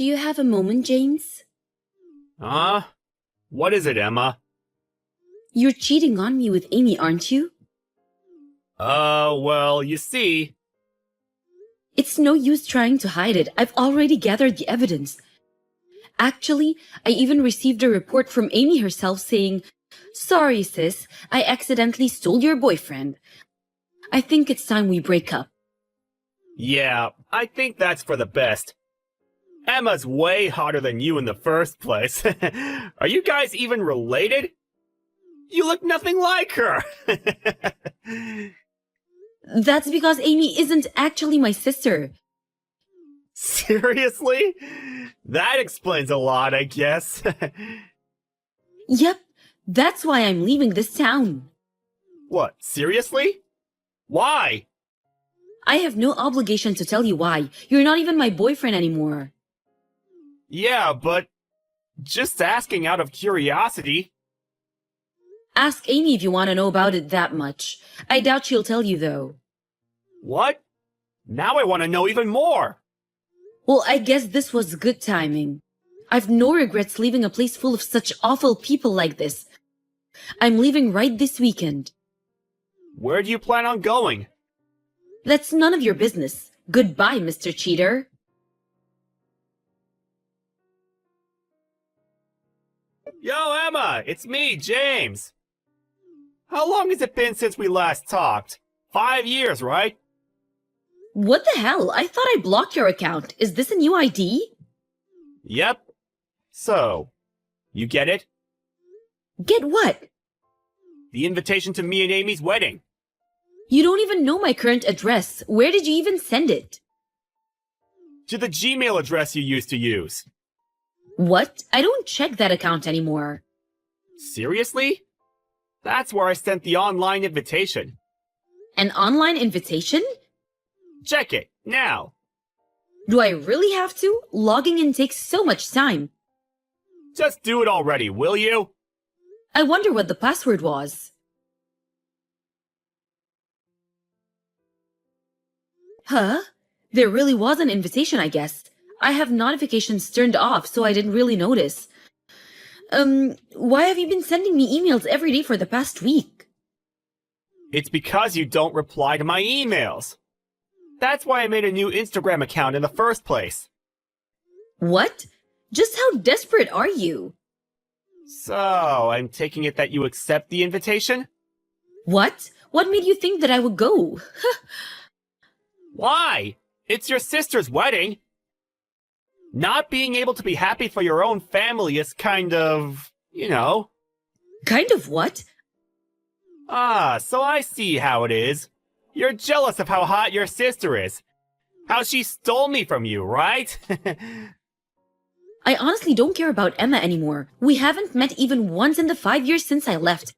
Do you have a moment, James? What is it, Emma? You're cheating on me with Amy, aren't you? Well, you see... It's no use trying to hide it. I've already gathered the evidence. Actually, I even received a report from Amy herself saying, "Sorry, sis, I accidentally stole your boyfriend. I think it's time we break up." Yeah, I think that's for the best. Emma's way hotter than you in the first place. Are you guys even related? You look nothing like her! That's because Amy isn't actually my sister. Seriously? That explains a lot, I guess. Yep, that's why I'm leaving this town. What, seriously? Why? I have no obligation to tell you why. You're not even my boyfriend anymore. Yeah, but... just asking out of curiosity. Ask Amy if you want to know about it that much. I doubt she'll tell you, though. What? Now I want to know even more! Well, I guess this was good timing. I've no regrets leaving a place full of such awful people like this. I'm leaving right this weekend. Where do you plan on going? That's none of your business. Goodbye, Mr. Cheater. Yo, Emma! It's me, James! How long has it been since we last talked? 5 years, right? What the hell? I thought I blocked your account. Is this a new ID? Yep. So, you get it? Get what? The invitation to me and Amy's wedding. You don't even know my current address. Where did you even send it? To the Gmail address you used to use. What? I don't check that account anymore. Seriously? That's where I sent the online invitation. An online invitation? Check it, now. Do I really have to? Logging in takes so much time. Just do it already, will you? I wonder what the password was. Huh? There really was an invitation, I guess. I have notifications turned off, so I didn't really notice. Why have you been sending me emails every day for the past week? It's because you don't reply to my emails. That's why I made a new Instagram account in the first place. What? Just how desperate are you? So, I'm taking it that you accept the invitation? What? What made you think that I would go? Why? It's your sister's wedding. Not being able to be happy for your own family is kind of, you know. Kind of what? Ah, so I see how it is. You're jealous of how hot your sister is. How she stole me from you, right? I honestly don't care about Emma anymore. We haven't met even once in the 5 years since I left.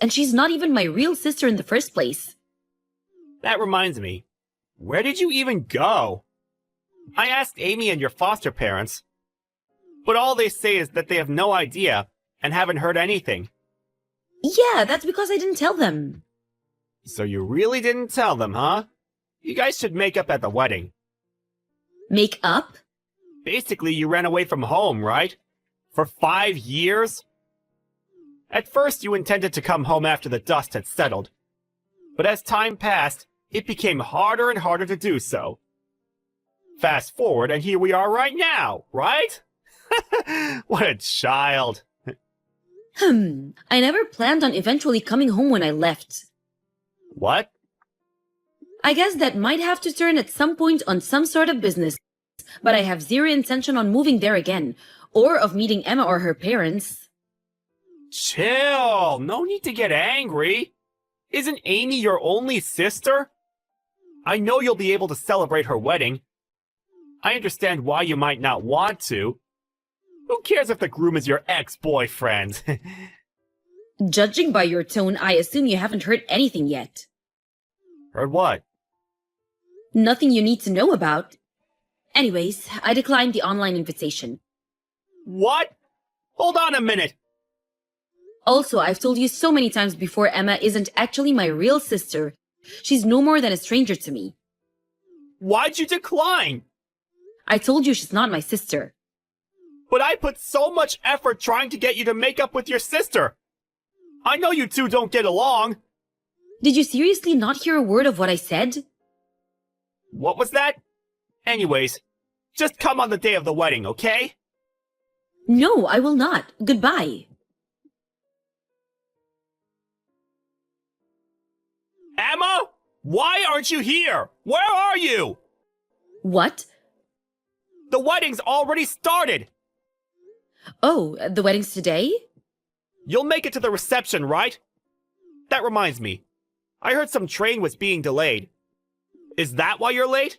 And she's not even my real sister in the first place. That reminds me. Where did you even go? I asked Amy and your foster parents, but all they say is that they have no idea and haven't heard anything. Yeah, that's because I didn't tell them. So you really didn't tell them, huh? You guys should make up at the wedding. Make up? Basically, you ran away from home, right? For 5 years? At first, you intended to come home after the dust had settled. But as time passed, it became harder and harder to do so. Fast forward, and here we are right now, right? What a child. I never planned on eventually coming home when I left. What? I guess that might have to turn at some point on some sort of business, but I have zero intention on moving there again, or of meeting Emma or her parents. Chill, no need to get angry. Isn't Amy your only sister? I know you'll be able to celebrate her wedding. I understand why you might not want to. Who cares if the groom is your ex-boyfriend? Judging by your tone, I assume you haven't heard anything yet. Heard what? Nothing you need to know about. Anyways, I declined the online invitation. What? Hold on a minute. Also, I've told you so many times before Emma isn't actually my real sister. She's no more than a stranger to me. Why'd you decline? I told you she's not my sister. But I put so much effort trying to get you to make up with your sister. I know you two don't get along. Did you seriously not hear a word of what I said? What was that? Anyways, just come on the day of the wedding, okay? No, I will not. Goodbye. Emma? Why aren't you here? Where are you? What? The wedding's already started. Oh, the wedding's today? You'll make it to the reception, right? That reminds me. I heard some train was being delayed. Is that why you're late?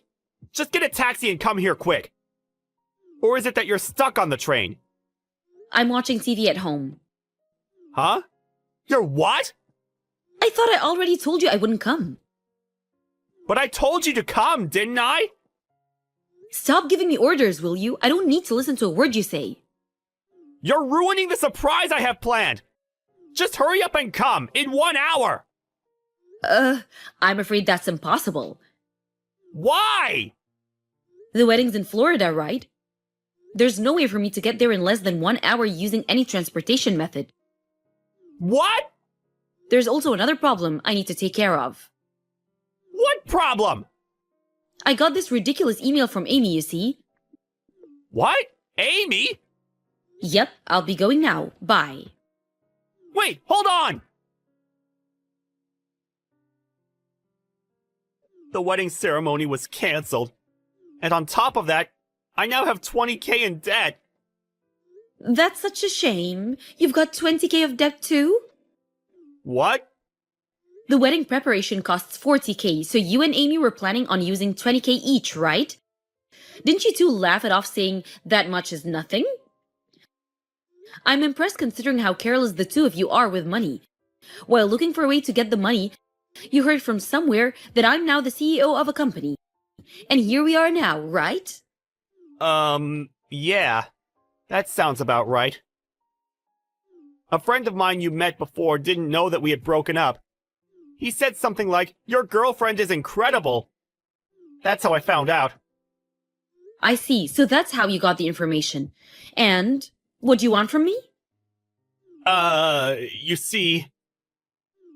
Just get a taxi and come here quick. Or is it that you're stuck on the train? I'm watching TV at home. Huh? You're what? I thought I already told you I wouldn't come. But I told you to come, didn't I? Stop giving me orders, will you? I don't need to listen to a word you say. You're ruining the surprise I have planned. Just hurry up and come in 1 hour. I'm afraid that's impossible. Why? The wedding's in Florida, right? There's no way for me to get there in less than 1 hour using any transportation method. What? There's also another problem I need to take care of. What problem? I got this ridiculous email from Amy, you see. What? Amy? Yep, I'll be going now. Bye. Wait, hold on! The wedding ceremony was cancelled. And on top of that, I now have 20K in debt. That's such a shame. You've got 20K of debt too? What? The wedding preparation costs 40K, so you and Amy were planning on using 20K each, right? Didn't you two laugh it off saying that much is nothing? I'm impressed considering how careless the two of you are with money. While looking for a way to get the money, you heard from somewhere that I'm now the CEO of a company. And here we are now, right? Yeah. That sounds about right. A friend of mine you met before didn't know that we had broken up. He said something like, "Your girlfriend is incredible." That's how I found out. I see, so that's how you got the information. And what do you want from me? You see,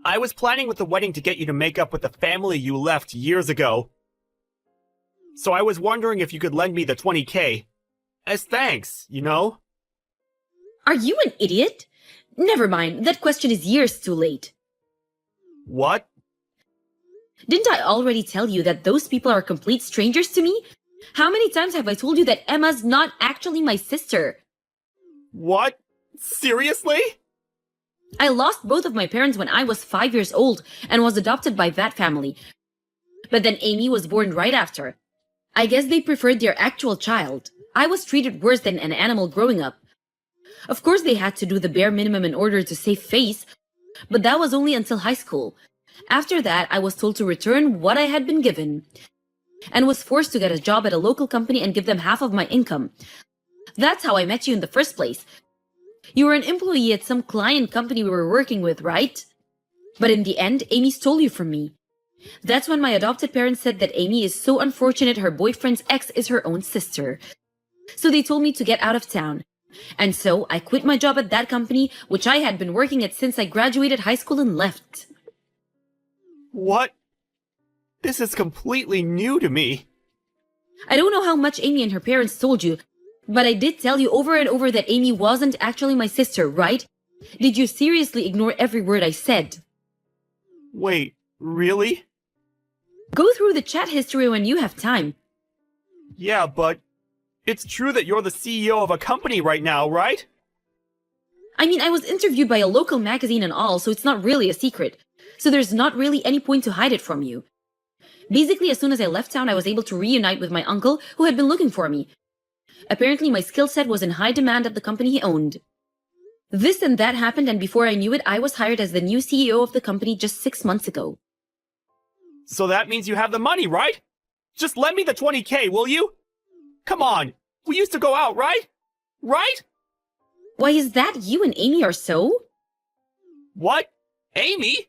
I was planning with the wedding to get you to make up with the family you left years ago. So I was wondering if you could lend me the 20K. As thanks, you know? Are you an idiot? Never mind, that question is years too late. What? Didn't I already tell you that those people are complete strangers to me? How many times have I told you that Emma's not actually my sister? What? Seriously? I lost both of my parents when I was 5 years old and was adopted by that family. But then Amy was born right after. I guess they preferred their actual child. I was treated worse than an animal growing up. Of course they had to do the bare minimum in order to save face, but that was only until high school. After that, I was told to return what I had been given, and was forced to get a job at a local company and give them half of my income. That's how I met you in the first place. You were an employee at some client company we were working with, right? But in the end, Amy stole you from me. That's when my adopted parents said that Amy is so unfortunate her boyfriend's ex is her own sister. So they told me to get out of town. And so I quit my job at that company, which I had been working at since I graduated high school and left. What? This is completely new to me. I don't know how much Amy and her parents told you, but I did tell you over and over that Amy wasn't actually my sister, right? Did you seriously ignore every word I said? Wait, really? Go through the chat history when you have time. Yeah, but it's true that you're the CEO of a company right now, right? I mean, I was interviewed by a local magazine and all, so it's not really a secret. So there's not really any point to hide it from you. Basically, as soon as I left town, I was able to reunite with my uncle, who had been looking for me. Apparently, my skill set was in high demand at the company he owned. This and that happened, and before I knew it, I was hired as the new CEO of the company just 6 months ago. So that means you have the money, right? Just lend me the 20K, will you? Come on, we used to go out, right? Right? Why is that you and Amy are so? What? Amy?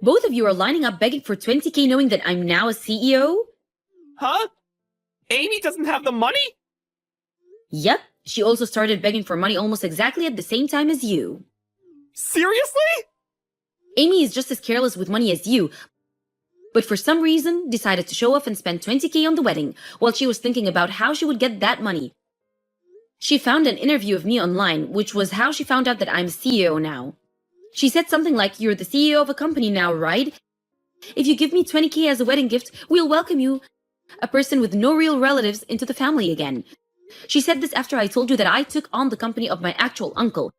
Both of you are lining up begging for 20K knowing that I'm now a CEO? Huh? Amy doesn't have the money? Yep, she also started begging for money almost exactly at the same time as you. Seriously? Amy is just as careless with money as you, but for some reason decided to show off and spend 20K on the wedding while she was thinking about how she would get that money. She found an interview of me online, which was how she found out that I'm CEO now. She said something like, "You're the CEO of a company now, right? If you give me 20K as a wedding gift, we'll welcome you, a person with no real relatives, into the family again." She said this after I told you that I took on the company of my actual uncle.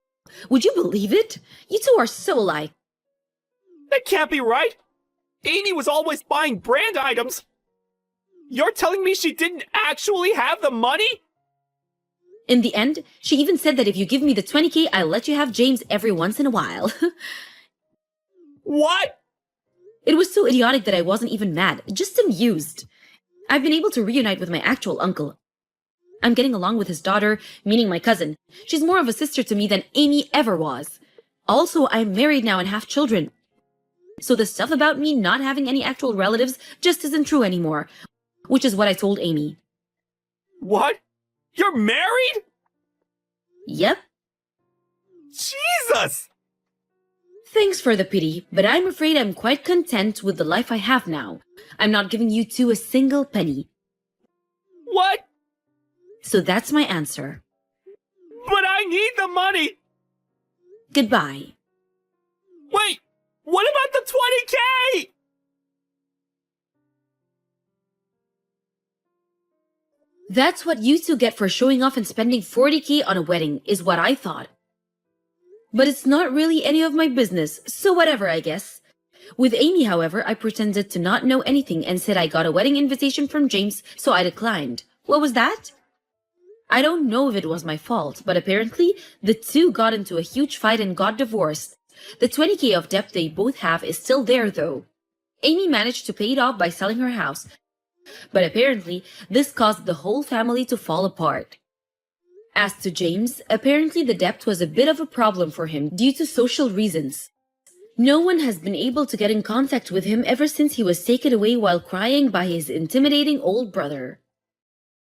Would you believe it? You two are so alike. That can't be right. Amy was always buying brand items. You're telling me she didn't actually have the money? In the end, she even said that if you give me the 20K, I'll let you have James every once in a while. What? It was so idiotic that I wasn't even mad, just amused. I've been able to reunite with my actual uncle. I'm getting along with his daughter, meaning my cousin. She's more of a sister to me than Amy ever was. Also, I'm married now and have children. So the stuff about me not having any actual relatives just isn't true anymore, which is what I told Amy. What? You're married? Yep. Jesus! Thanks for the pity, but I'm afraid I'm quite content with the life I have now. I'm not giving you two a single penny. What? So that's my answer. But I need the money! Goodbye. Wait! What about the 20K? That's what you two get for showing off and spending 40K on a wedding, is what I thought. But it's not really any of my business, so whatever, I guess. With Amy, however, I pretended to not know anything and said I got a wedding invitation from James, so I declined. What was that? I don't know if it was my fault, but apparently the two got into a huge fight and got divorced. The 20K of debt they both have is still there, though. Amy managed to pay it off by selling her house, but apparently this caused the whole family to fall apart. As to James, apparently the debt was a bit of a problem for him due to social reasons. No one has been able to get in contact with him ever since he was taken away while crying by his intimidating old brother.